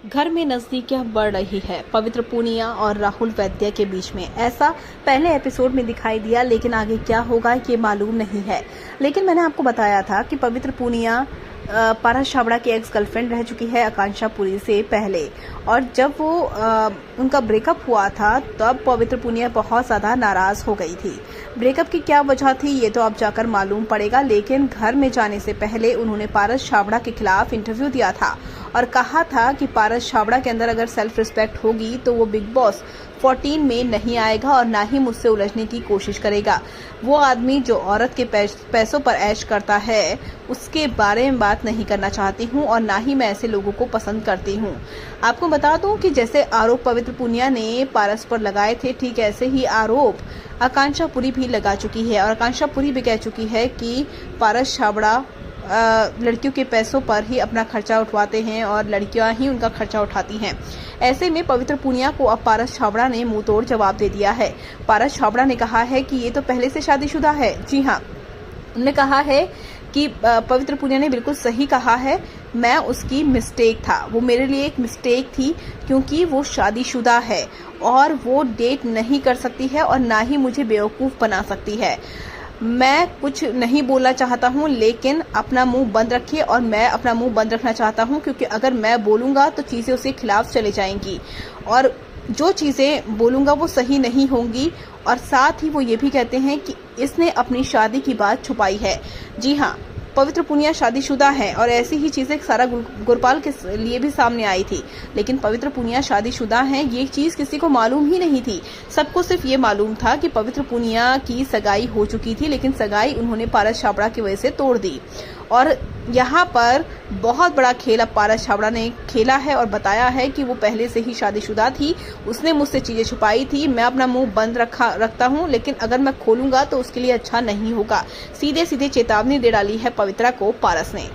घर में नजदीकियां बढ़ रही है पवित्र पूनिया और राहुल वैद्य के बीच में। ऐसा पहले एपिसोड में दिखाई दिया, लेकिन आगे क्या होगा ये मालूम नहीं है। लेकिन मैंने आपको बताया था कि पवित्र पूनिया पारस छाबड़ा की एक्स गर्लफ्रेंड रह चुकी है आकांक्षा पुरी से पहले, और जब वो उनका ब्रेकअप हुआ था तब पवित्र पूनिया बहुत ज्यादा नाराज हो गई थी। ब्रेकअप की क्या वजह थी ये तो अब जाकर मालूम पड़ेगा, लेकिन घर में जाने से पहले उन्होंने पारस छाबड़ा के खिलाफ इंटरव्यू दिया था और कहा था कि पारस छाबड़ा के अंदर अगर सेल्फ रिस्पेक्ट होगी तो वो बिग बॉस 14 में नहीं आएगा और ना ही मुझसे उलझने की कोशिश करेगा। वो आदमी जो औरत के पैसों पर ऐश करता है उसके बारे में बात नहीं करना चाहती हूँ और ना ही मैं ऐसे लोगों को पसंद करती हूँ। आपको बता दूं कि जैसे आरोप पवित्र पूनिया ने पारस पर लगाए थे, ठीक ऐसे ही आरोप आकांक्षा पुरी भी लगा चुकी है और आकांक्षा पुरी भी कह चुकी है कि पारस छाबड़ा लड़कियों के पैसों पर ही अपना खर्चा उठवाते हैं और लड़कियां ही उनका खर्चा उठाती हैं। ऐसे में पवित्र पूनिया को अब पारस छाबड़ा ने मुंह तोड़ जवाब दे दिया है। पारस छाबड़ा ने कहा है कि ये तो पहले से शादीशुदा है। जी हाँ, उन्होंने कहा है कि पवित्र पूनिया ने बिल्कुल सही कहा है, मैं उसकी मिस्टेक था, वो मेरे लिए एक मिस्टेक थी क्योंकि वो शादीशुदा है और वो डेट नहीं कर सकती है और ना ही मुझे बेवकूफ़ बना सकती है। मैं कुछ नहीं बोलना चाहता हूँ, लेकिन अपना मुंह बंद रखिए और मैं अपना मुंह बंद रखना चाहता हूँ क्योंकि अगर मैं बोलूँगा तो चीज़ें उसके खिलाफ चले जाएंगी और जो चीज़ें बोलूँगा वो सही नहीं होंगी। और साथ ही वो ये भी कहते हैं कि इसने अपनी शादी की बात छुपाई है। जी हाँ, पवित्र पूनिया शादीशुदा है और ऐसी ही चीजें सारा गुरपाल के लिए भी सामने आई थी, लेकिन पवित्र पूनिया शादीशुदा हैं ये चीज किसी को मालूम ही नहीं थी। सबको सिर्फ ये मालूम था कि पवित्र पूनिया की सगाई हो चुकी थी, लेकिन सगाई उन्होंने पारस छाबड़ा की वजह से तोड़ दी। और यहाँ पर बहुत बड़ा खेल अब पारस छाबड़ा ने खेला है और बताया है कि वो पहले से ही शादीशुदा थी, उसने मुझसे चीजें छुपाई थी, मैं अपना मुंह बंद रखता हूँ, लेकिन अगर मैं खोलूंगा तो उसके लिए अच्छा नहीं होगा। सीधे सीधे चेतावनी दे डाली है पवित्रा को पारस ने।